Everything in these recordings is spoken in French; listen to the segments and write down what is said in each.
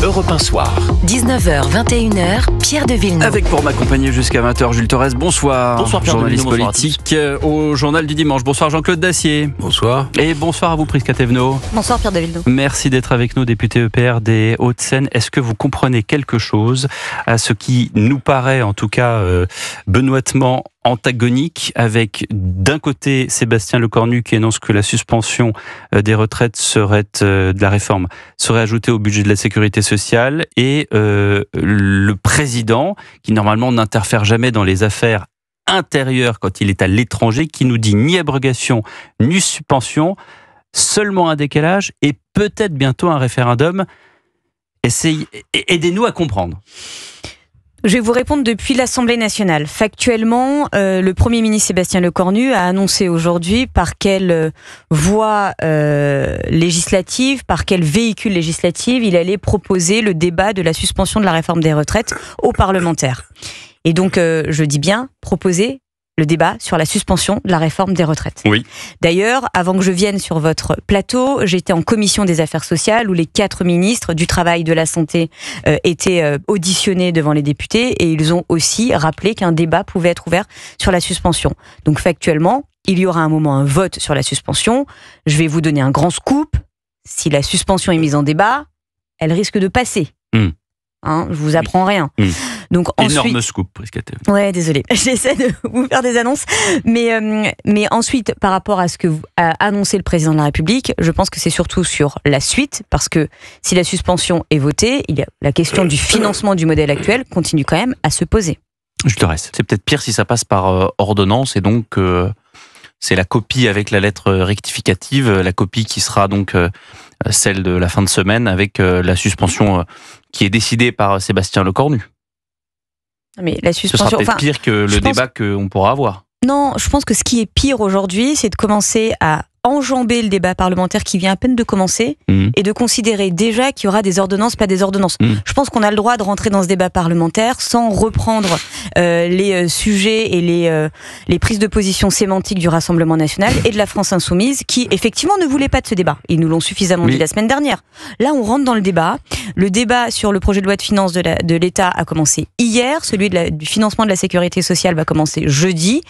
Europe 1 Soir. 19h, 21h, Pierre de Villeneuve. Avec pour m'accompagner jusqu'à 20h, Jules Torres, bonsoir. Bonsoir Pierre journaliste de Villeneuve, politique au Journal du Dimanche. Bonsoir Jean-Claude Dacier. Bonsoir. Et bonsoir à vous Prisca Thévenot. Bonsoir Pierre de Villeneuve. Merci d'être avec nous, député EPR des Hauts-de-Seine. Est-ce que vous comprenez quelque chose à ce qui nous paraît en tout cas benoîtement antagonique, avec d'un côté Sébastien Lecornu qui énonce que la suspension des retraites serait de la réforme serait ajoutée au budget de la sécurité sociale, et le président qui normalement n'interfère jamais dans les affaires intérieures quand il est à l'étranger, qui nous dit ni abrogation ni suspension, seulement un décalage et peut-être bientôt un référendum. Aidez-nous à comprendre. Je vais vous répondre depuis l'Assemblée nationale. Factuellement, le Premier ministre Sébastien Lecornu a annoncé aujourd'hui par quelle voie législative, par quel véhicule législatif il allait proposer le débat de la suspension de la réforme des retraites aux parlementaires. Et donc, je dis bien proposer le débat sur la suspension de la réforme des retraites. Oui. D'ailleurs, avant que je vienne sur votre plateau, j'étais en commission des affaires sociales où les 4 ministres du travail, de la santé étaient auditionnés devant les députés, et ils ont aussi rappelé qu'un débat pouvait être ouvert sur la suspension. Donc factuellement, il y aura un moment un vote sur la suspension. Je vais vous donner un grand scoop. Si la suspension est mise en débat, elle risque de passer. Je vous apprends rien. Donc énorme ensuite, scoop, Prisca Thévenot. Ouais, désolé. J'essaie de vous faire des annonces. Mais ensuite, par rapport à ce que a annoncé le président de la République, je pense que c'est surtout sur la suite, parce que si la suspension est votée, la question du financement du modèle actuel continue quand même à se poser. Je te reste. C'est peut-être pire si ça passe par ordonnance, et donc c'est la copie avec la lettre rectificative, la copie qui sera donc celle de la fin de semaine, avec la suspension qui est décidée par Sébastien Lecornu. Mais la Ce suspension, sera peut-être pire que le débat qu'on pourra avoir. Non, je pense que ce qui est pire aujourd'hui, c'est de commencer à enjamber le débat parlementaire qui vient à peine de commencer, et de considérer déjà qu'il y aura des ordonnances, pas des ordonnances. Je pense qu'on a le droit de rentrer dans ce débat parlementaire sans reprendre les sujets et les prises de position sémantiques du Rassemblement national et de la France insoumise, qui effectivement ne voulaient pas de ce débat. Ils nous l'ont suffisamment dit la semaine dernière. Là, on rentre dans le débat. Le débat sur le projet de loi de finances de l'État a commencé hier. Celui du financement de la sécurité sociale va commencer jeudi.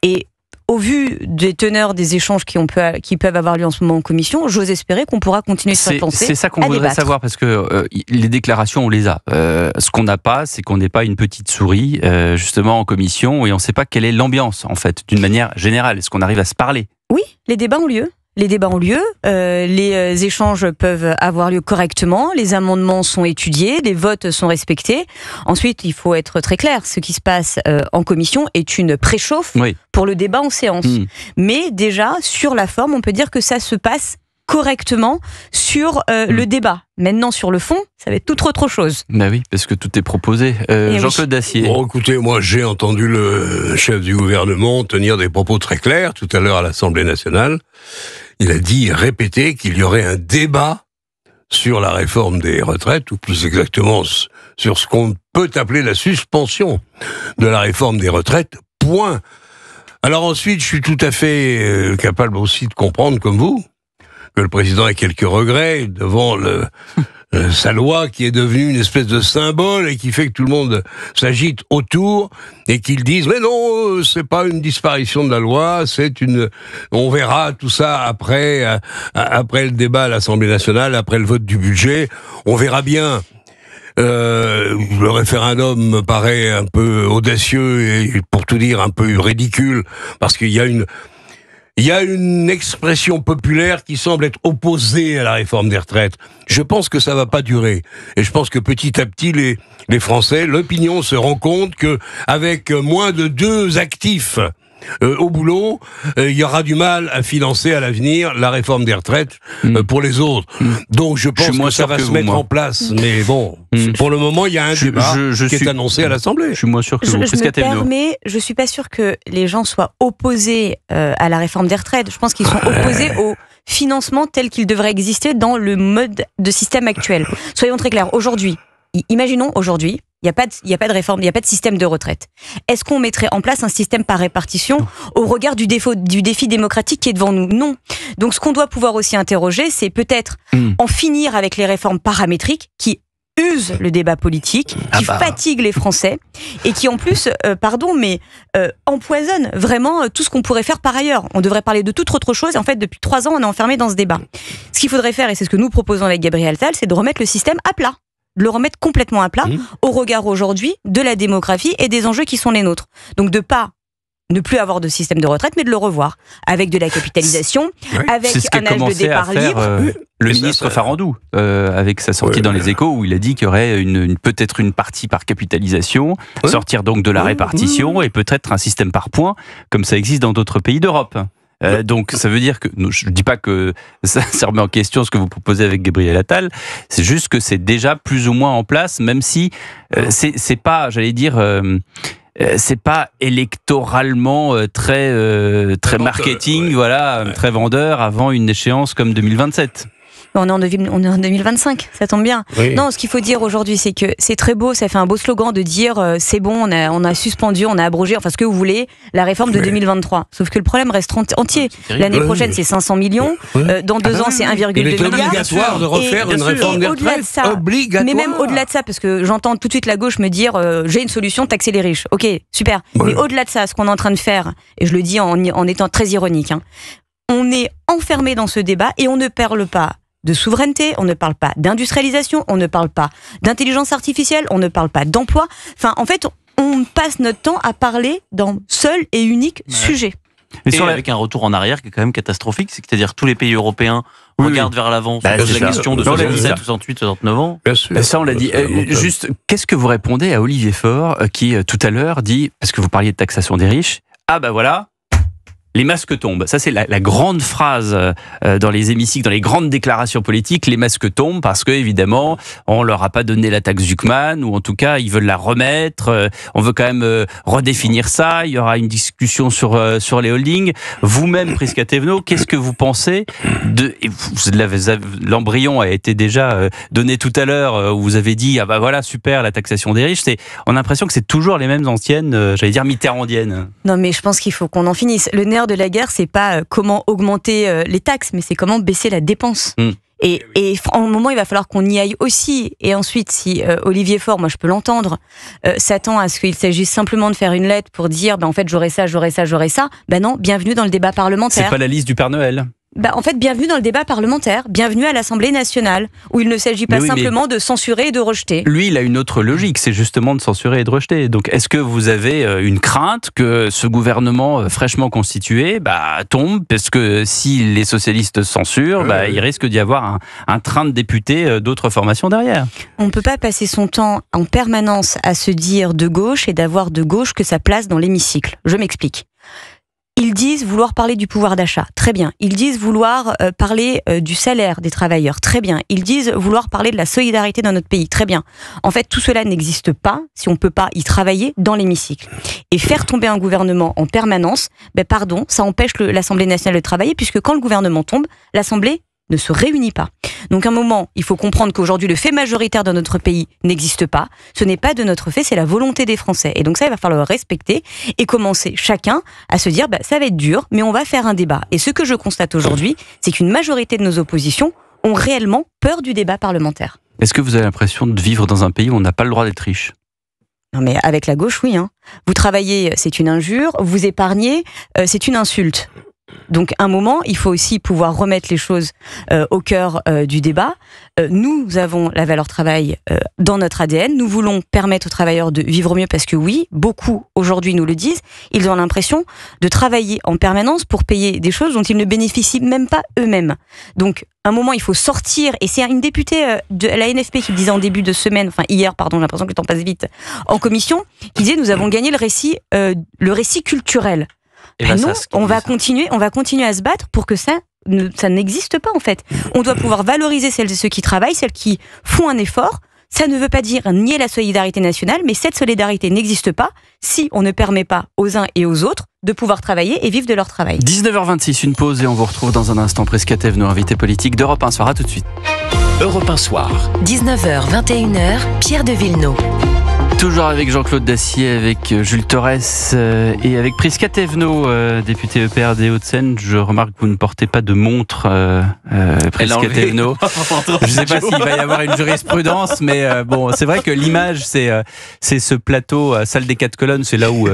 Et au vu des teneurs des échanges qui peuvent avoir lieu en ce moment en commission, j'ose espérer qu'on pourra continuer sur cette lancée. C'est ça qu'on voudrait savoir, parce que les déclarations, on les a. Ce qu'on n'a pas, c'est qu'on n'est pas une petite souris, justement, en commission, et on ne sait pas quelle est l'ambiance, en fait, d'une manière générale. Est-ce qu'on arrive à se parler ? Oui, les débats ont lieu. Les échanges peuvent avoir lieu correctement, les amendements sont étudiés, les votes sont respectés. Ensuite, il faut être très clair, ce qui se passe en commission est une préchauffe pour le débat en séance. Mais déjà, sur la forme, on peut dire que ça se passe correctement sur le débat. Maintenant, sur le fond, ça va être toute autre chose. Ben oui, parce que tout est proposé. Jean-Claude Dacier. Bon, écoutez, moi j'ai entendu le chef du gouvernement tenir des propos très clairs tout à l'heure à l'Assemblée nationale. Il a dit, répété, qu'il y aurait un débat sur la réforme des retraites, ou plus exactement sur ce qu'on peut appeler la suspension de la réforme des retraites, point. Alors ensuite, je suis tout à fait capable aussi de comprendre, comme vous, que le président ait quelques regrets devant sa loi qui est devenue une espèce de symbole et qui fait que tout le monde s'agite autour, et qu'ils disent mais non, c'est pas une disparition de la loi, on verra tout ça après le débat à l'Assemblée nationale, après le vote du budget, on verra bien. Le référendum me paraît un peu audacieux et, pour tout dire, un peu ridicule, parce qu'il y a une expression populaire qui semble être opposée à la réforme des retraites. Je pense que ça va pas durer. Et je pense que petit à petit, les Français, l'opinion se rend compte que avec moins de 2 actifs au boulot, il y aura du mal à financer à l'avenir la réforme des retraites pour les autres. Donc je pense que ça va se mettre en place. Mais bon, pour le moment, il y a un débat qui est annoncé à l'Assemblée. Je suis moins sûr que vous. Je suis pas sûr que les gens soient opposés à la réforme des retraites. Je pense qu'ils sont opposés au financement tel qu'il devrait exister dans le mode de système actuel. Soyons très clairs. Aujourd'hui, imaginons aujourd'hui, il n'y a pas de réforme, il n'y a pas de système de retraite. Est-ce qu'on mettrait en place un système par répartition au regard du défi démocratique qui est devant nous? Non. Donc ce qu'on doit pouvoir aussi interroger, c'est peut-être en finir avec les réformes paramétriques qui use le débat politique, qui fatigue les Français et qui en plus, empoisonne vraiment tout ce qu'on pourrait faire par ailleurs. On devrait parler de toute autre chose et en fait depuis 3 ans on est enfermé dans ce débat. Ce qu'il faudrait faire, et c'est ce que nous proposons avec Gabriel Attal, c'est de remettre le système à plat. De le remettre complètement à plat au regard aujourd'hui de la démographie et des enjeux qui sont les nôtres. Donc ne plus avoir de système de retraite, mais de le revoir, avec de la capitalisation, avec un âge de départ libre. Le ministre Farandou, avec sa sortie dans les Échos, où il a dit qu'il y aurait peut-être une partie par capitalisation, sortir donc de la répartition, et peut-être un système par points, comme ça existe dans d'autres pays d'Europe. Donc ça veut dire que, je ne dis pas que ça remet en question ce que vous proposez avec Gabriel Attal, c'est juste que c'est déjà plus ou moins en place, même si c'est pas, j'allais dire... c'est pas électoralement très marketing, très vendeur avant une échéance comme 2027. On est en 2025, ça tombe bien. Oui. Non, ce qu'il faut dire aujourd'hui, c'est que c'est très beau, ça fait un beau slogan de dire c'est bon, on a suspendu, on a abrogé, enfin ce que vous voulez, la réforme de 2023. Sauf que le problème reste entier. L'année prochaine, c'est 500 millions. Dans 2 ans, c'est 1,2 milliard. Il est obligatoire de refaire une réforme des retraites. Obligatoire. Mais même au-delà de ça, parce que j'entends tout de suite la gauche me dire j'ai une solution, taxer les riches. Ok, super. Mais au-delà de ça, ce qu'on est en train de faire, et je le dis en étant très ironique, on est enfermé dans ce débat et on ne parle pas de souveraineté, on ne parle pas d'industrialisation, on ne parle pas d'intelligence artificielle, on ne parle pas d'emploi. Enfin, en fait, on passe notre temps à parler d'un seul et unique sujet. Et avec un retour en arrière qui est quand même catastrophique, c'est-à-dire tous les pays européens regardent vers l'avant, se posent la question de 67, 68, 69 ans. Bien sûr. Ça, on l'a dit. Juste, qu'est-ce que vous répondez à Olivier Faure qui, tout à l'heure, dit, parce que vous parliez de taxation des riches, voilà, les masques tombent. Ça, c'est la grande phrase dans les hémicycles, dans les grandes déclarations politiques. Les masques tombent parce que, évidemment, on leur a pas donné la taxe Zuckman, ou en tout cas, ils veulent la remettre. On veut quand même redéfinir ça. Il y aura une discussion sur les holdings. Vous-même, Prisca Thévenot, qu'est-ce que vous pensez de... L'embryon a été déjà donné tout à l'heure, où vous avez dit, voilà, super, la taxation des riches. On a l'impression que c'est toujours les mêmes anciennes, j'allais dire mitterrandiennes. Non, mais je pense qu'il faut qu'on en finisse. Le nerf de la guerre, c'est pas comment augmenter les taxes, mais c'est comment baisser la dépense. Et en un moment, il va falloir qu'on y aille aussi. Et ensuite, si Olivier Faure, moi je peux l'entendre, s'attend à ce qu'il s'agisse simplement de faire une lettre pour dire en fait j'aurai ça, non, bienvenue dans le débat parlementaire. C'est pas la liste du Père Noël. En fait, bienvenue dans le débat parlementaire, bienvenue à l'Assemblée nationale, où il ne s'agit pas simplement de censurer et de rejeter. Lui, il a une autre logique, c'est justement de censurer et de rejeter. Donc, est-ce que vous avez une crainte que ce gouvernement fraîchement constitué tombe? Parce que si les socialistes censurent, il risque d'y avoir un train de députés d'autres formations derrière. On ne peut pas passer son temps en permanence à se dire de gauche et d'avoir de gauche que sa place dans l'hémicycle. Je m'explique. Ils disent vouloir parler du pouvoir d'achat, très bien. Ils disent vouloir parler du salaire des travailleurs, très bien. Ils disent vouloir parler de la solidarité dans notre pays, très bien. En fait, tout cela n'existe pas si on ne peut pas y travailler dans l'hémicycle. Et faire tomber un gouvernement en permanence, ça empêche l'Assemblée nationale de travailler, puisque quand le gouvernement tombe, l'Assemblée ne se réunit pas. Donc à un moment, il faut comprendre qu'aujourd'hui, le fait majoritaire dans notre pays n'existe pas. Ce n'est pas de notre fait, c'est la volonté des Français. Et donc ça, il va falloir le respecter et commencer chacun à se dire, ça va être dur, mais on va faire un débat. Et ce que je constate aujourd'hui, c'est qu'une majorité de nos oppositions ont réellement peur du débat parlementaire. Est-ce que vous avez l'impression de vivre dans un pays où on n'a pas le droit d'être riche ? Non, mais avec la gauche, oui. Vous travaillez, c'est une injure. Vous épargnez, c'est une insulte. Donc, à un moment, il faut aussi pouvoir remettre les choses au cœur du débat. Nous avons la valeur travail dans notre ADN. Nous voulons permettre aux travailleurs de vivre mieux parce que oui, beaucoup aujourd'hui nous le disent. Ils ont l'impression de travailler en permanence pour payer des choses dont ils ne bénéficient même pas eux-mêmes. Donc, à un moment, il faut sortir. Et c'est une députée de la NFP qui disait en début de semaine, hier, j'ai l'impression que le temps passe vite, en commission, qui disait nous avons gagné le récit culturel. Non, on va continuer à se battre pour que ça n'existe pas en fait. On doit pouvoir valoriser celles et ceux qui travaillent, celles qui font un effort. Ça ne veut pas dire nier la solidarité nationale, mais cette solidarité n'existe pas si on ne permet pas aux uns et aux autres de pouvoir travailler et vivre de leur travail. 19h26, une pause et on vous retrouve dans un instant. Prisca Thévenot, invité politique d'Europe 1 Soir. À tout de suite. Europe 1 Soir. 19h, 21h, Pierre de Villeneuve. Toujours avec Jean-Claude Dacier, avec Jules Torres et avec Prisca Thévenot, député EPR des Hauts-de-Seine. Je remarque que vous ne portez pas de montre, Prisca Thévenot. Je ne sais pas s'il va y avoir une jurisprudence, mais bon, c'est vrai que l'image, c'est ce plateau à Salle des 4 colonnes. C'est là où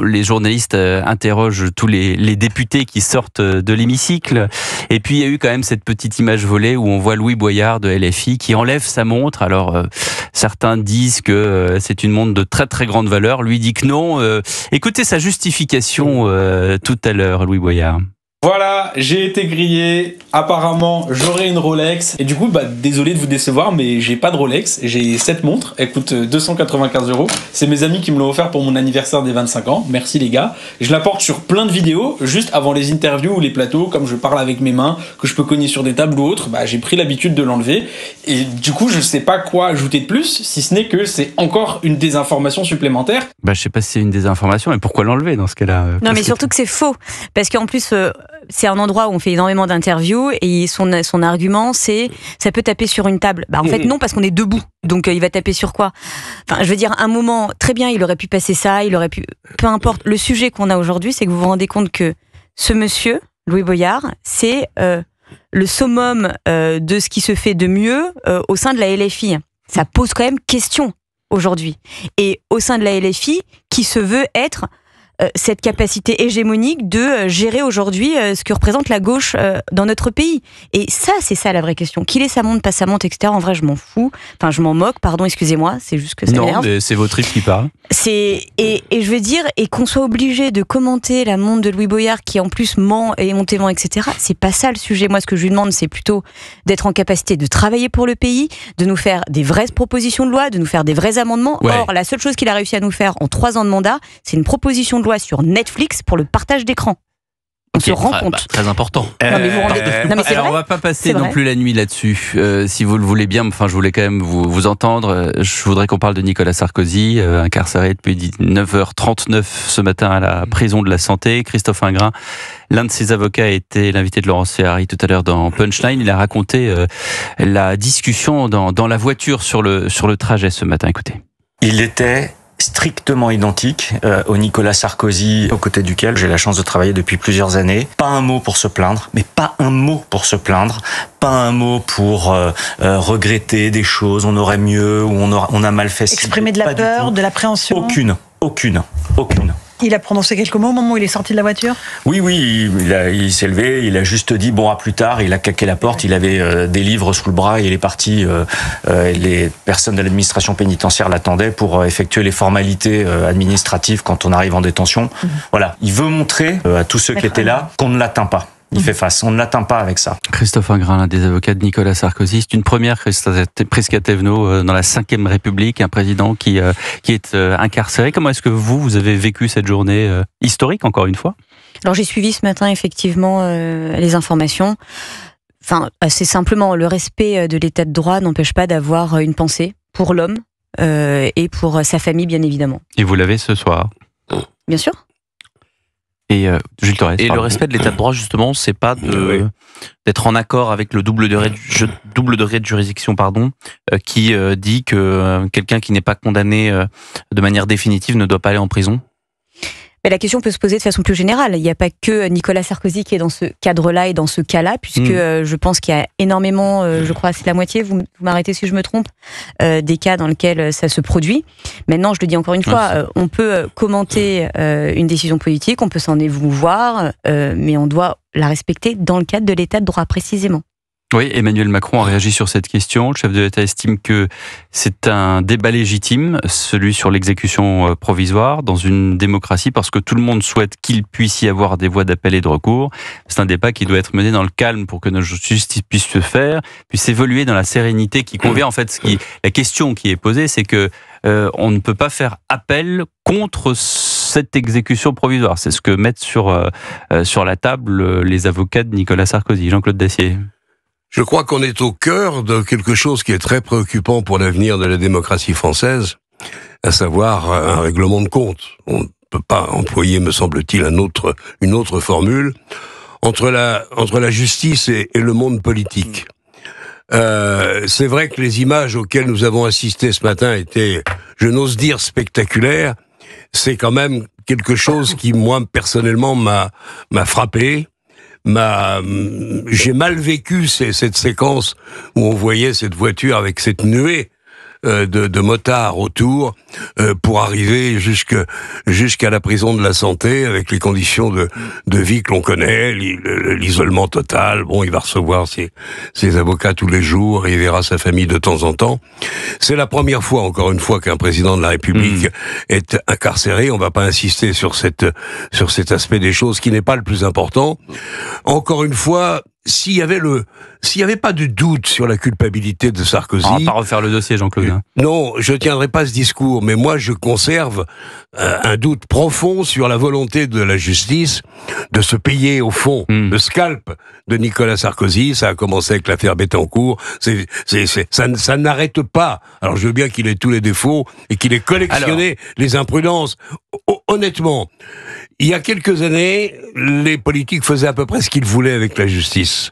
les journalistes interrogent tous les députés qui sortent de l'hémicycle. Et puis il y a eu quand même cette petite image volée où on voit Louis Boyard de LFI qui enlève sa montre. Alors certains disent que c'est une montre de très très grande valeur. Lui dit que non. Écoutez sa justification tout à l'heure, Louis Boyard. Voilà, j'ai été grillé. Apparemment, j'aurai une Rolex. Et du coup, désolé de vous décevoir, mais j'ai pas de Rolex. J'ai cette montre. Elle coûte 295 €. C'est mes amis qui me l'ont offert pour mon anniversaire des 25 ans. Merci les gars. Je la porte sur plein de vidéos, juste avant les interviews ou les plateaux, comme je parle avec mes mains, que je peux cogner sur des tables ou autres. J'ai pris l'habitude de l'enlever. Et du coup, je sais pas quoi ajouter de plus, si ce n'est que c'est encore une désinformation supplémentaire. Je sais pas si c'est une désinformation, mais pourquoi l'enlever dans ce cas-là Non, mais surtout que c'est faux. Parce qu'en plus, c'est un endroit où on fait énormément d'interviews et son argument, c'est ça peut taper sur une table. En fait, non, parce qu'on est debout. Donc, il va taper sur quoi? Enfin, je veux dire, un moment, très bien, il aurait pu passer ça, il aurait pu... Peu importe. Le sujet qu'on a aujourd'hui, c'est que vous vous rendez compte que ce monsieur, Louis Boyard, c'est le summum de ce qui se fait de mieux au sein de la LFI. Ça pose quand même question aujourd'hui. Et au sein de la LFI, qui se veut être cette capacité hégémonique de gérer aujourd'hui ce que représente la gauche dans notre pays. Et ça, c'est ça la vraie question. Qu'il ait sa montre, pas sa montre, etc. En vrai, je m'en fous. Enfin, je m'en moque, pardon, excusez-moi, c'est juste que ça m'énerve. Non, mais c'est votre trip qui parle. Et je veux dire, et qu'on soit obligé de commenter la montre de Louis Boyard qui en plus ment et éhontément, etc. C'est pas ça le sujet. Moi, ce que je lui demande, c'est plutôt d'être en capacité de travailler pour le pays, de nous faire des vraies propositions de loi, de nous faire des vrais amendements. Ouais. Or, la seule chose qu'il a réussi à nous faire en 3 ans de mandat, c'est une proposition de loi sur Netflix pour le partage d'écran. On se rend compte. Très important. Non, mais vous rendez... non, mais c'est vrai. On va pas passer non plus la nuit là-dessus. Si vous le voulez bien, enfin, je voulais quand même vous entendre. Je voudrais qu'on parle de Nicolas Sarkozy, incarcéré depuis 9h39 ce matin à la prison de la Santé. Christophe Ingrand, l'un de ses avocats, était l'invité de Laurence Ferrari tout à l'heure dans Punchline. Il a raconté la discussion dans la voiture sur le trajet ce matin. Écoutez. Il était strictement identique au Nicolas Sarkozy, aux côtés duquel j'ai la chance de travailler depuis plusieurs années. Pas un mot pour se plaindre, mais pas un mot pour se plaindre, pas un mot pour regretter des choses, on aurait mieux ou on a mal fait. Exprimer de la peur, de l'appréhension. Aucune. Il a prononcé quelques mots au moment où il est sorti de la voiture ? Oui, il s'est levé, il a juste dit bon à plus tard, il a claqué la porte, il avait des livres sous le bras et il est parti. Les personnes de l'administration pénitentiaire l'attendaient pour effectuer les formalités administratives quand on arrive en détention. Voilà, il veut montrer à tous ceux qui étaient là qu'on ne l'atteint pas. Il fait face, on ne l'atteint pas avec ça. Christophe Ingrand, l'un des avocats de Nicolas Sarkozy, c'est une première, Prisca Thévenot, dans la 5e République, un président qui est incarcéré. Comment est-ce que vous avez vécu cette journée historique, encore une fois ? Alors j'ai suivi ce matin effectivement les informations. Enfin, assez simplement, le respect de l'état de droit n'empêche pas d'avoir une pensée pour l'homme et pour sa famille, bien évidemment. Et vous l'avez ce soir ? Bien sûr. Et Jules Torres. Et le respect de l'état de droit, justement, c'est pas d'être en accord avec le double degré de juridiction, qui dit que quelqu'un qui n'est pas condamné de manière définitive ne doit pas aller en prison. Mais la question peut se poser de façon plus générale. Il n'y a pas que Nicolas Sarkozy qui est dans ce cadre-là et dans ce cas-là, puisque je pense qu'il y a énormément, je crois c'est la moitié, vous m'arrêtez si je me trompe, des cas dans lesquels ça se produit. Maintenant, je le dis encore une fois, on peut commenter une décision politique, on peut s'en émouvoir, mais on doit la respecter dans le cadre de l'état de droit précisément. Oui, Emmanuel Macron a réagi sur cette question. Le chef de l'État estime que c'est un débat légitime, celui sur l'exécution provisoire, dans une démocratie, parce que tout le monde souhaite qu'il puisse y avoir des voies d'appel et de recours. C'est un débat qui doit être mené dans le calme pour que notre justice puisse se faire, puisse évoluer dans la sérénité qui convient. En fait, la question qui est posée, c'est que on ne peut pas faire appel contre cette exécution provisoire. C'est ce que mettent sur la table les avocats de Nicolas Sarkozy. Jean-Claude Dacier. Je crois qu'on est au cœur de quelque chose qui est très préoccupant pour l'avenir de la démocratie française, à savoir un règlement de compte. On ne peut pas employer, me semble-t-il, une autre formule entre la justice et le monde politique. C'est vrai que les images auxquelles nous avons assisté ce matin étaient, je n'ose dire, spectaculaires. C'est quand même quelque chose qui, moi, personnellement, m'a frappé. J'ai mal vécu cette séquence où on voyait cette voiture avec cette nuée de motards autour pour arriver jusqu'à la prison de la Santé avec les conditions de vie que l'on connaît, l'isolement total. Bon, il va recevoir ses avocats tous les jours, il verra sa famille de temps en temps. C'est la première fois, encore une fois, qu'un président de la République est incarcéré. On va pas insister sur cet aspect des choses qui n'est pas le plus important. Encore une fois, s'il y avait pas de doute sur la culpabilité de Sarkozy... On va pas refaire le dossier, Jean-Claude. Non, je tiendrai pas ce discours, mais moi je conserve un doute profond sur la volonté de la justice de se payer au fond le scalp de Nicolas Sarkozy. Ça a commencé avec l'affaire Bettencourt. Ça n'arrête pas. Alors je veux bien qu'il ait tous les défauts et qu'il ait collectionné les imprudences. Honnêtement, il y a quelques années, les politiques faisaient à peu près ce qu'ils voulaient avec la justice.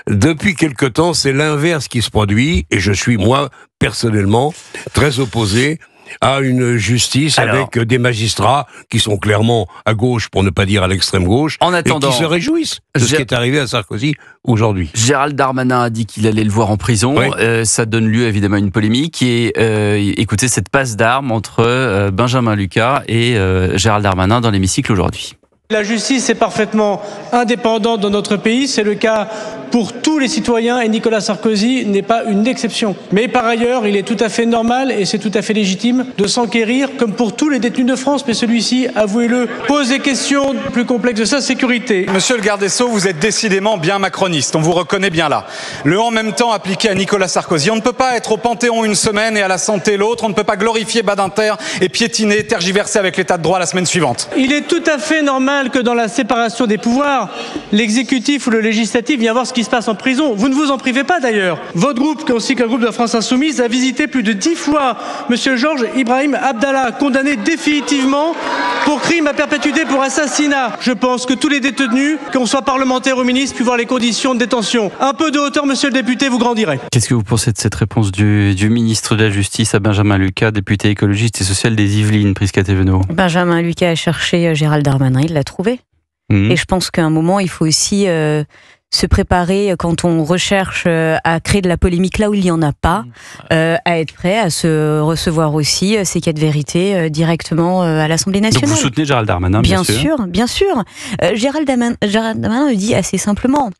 Depuis quelque temps, c'est l'inverse qui se produit, et je suis, moi, personnellement, très opposé à une justice avec des magistrats qui sont clairement à gauche, pour ne pas dire à l'extrême gauche, et qui se réjouissent de ce qui est arrivé à Sarkozy aujourd'hui. Gérald Darmanin a dit qu'il allait le voir en prison. Oui. Ça donne lieu évidemment à une polémique. Et écoutez cette passe d'armes entre Benjamin Lucas et Gérald Darmanin dans l'hémicycle aujourd'hui. La justice est parfaitement indépendante dans notre pays, c'est le cas pour tous les citoyens et Nicolas Sarkozy n'est pas une exception. Mais par ailleurs, il est tout à fait normal et c'est tout à fait légitime de s'enquérir, comme pour tous les détenus de France, mais celui-ci, avouez-le, pose des questions plus complexes de sa sécurité. Monsieur le garde des Sceaux, vous êtes décidément bien macroniste, on vous reconnaît bien là. Le en même temps appliqué à Nicolas Sarkozy, on ne peut pas être au Panthéon une semaine et à la Santé l'autre, on ne peut pas glorifier Badinter et piétiner, tergiverser avec l'état de droit la semaine suivante. Il est tout à fait normal que dans la séparation des pouvoirs, l'exécutif ou le législatif vienne voir ce qui se passe en prison. Vous ne vous en privez pas d'ailleurs. Votre groupe, ainsi que le groupe de la France Insoumise, a visité plus de 10 fois Monsieur Georges Ibrahim Abdallah, condamné définitivement pour crime à perpétuité pour assassinat. Je pense que tous les détenus, qu'on soit parlementaire ou ministre, puissent voir les conditions de détention. Un peu de hauteur, monsieur le député, vous grandirez. Qu'est-ce que vous pensez de cette réponse du ministre de la Justice à Benjamin Lucas, député écologiste et social des Yvelines, Prisca Thévenot? Benjamin Lucas a cherché Gérald Darmanin, il l'a trouvé. Et je pense qu'à un moment, il faut aussi se préparer quand on recherche à créer de la polémique là où il n'y en a pas, à être prêt à se recevoir aussi ces cas de vérité directement à l'Assemblée nationale. Donc vous soutenez Gérald Darmanin, bien sûr. Bien sûr. Gérald Darmanin le dit assez simplement.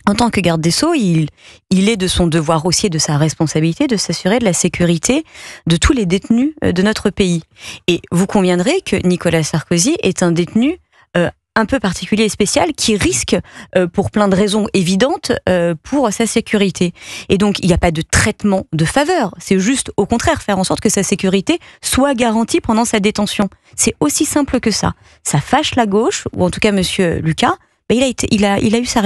En tant que garde des Sceaux, il est de son devoir aussi et de sa responsabilité de s'assurer de la sécurité de tous les détenus de notre pays. Et vous conviendrez que Nicolas Sarkozy est un détenu un peu particulier et spécial qui risque, pour plein de raisons évidentes, pour sa sécurité. Et donc, il n'y a pas de traitement de faveur. C'est juste, au contraire, faire en sorte que sa sécurité soit garantie pendant sa détention. C'est aussi simple que ça. Ça fâche la gauche, ou en tout cas Monsieur Lucas, il a eu sa réponse.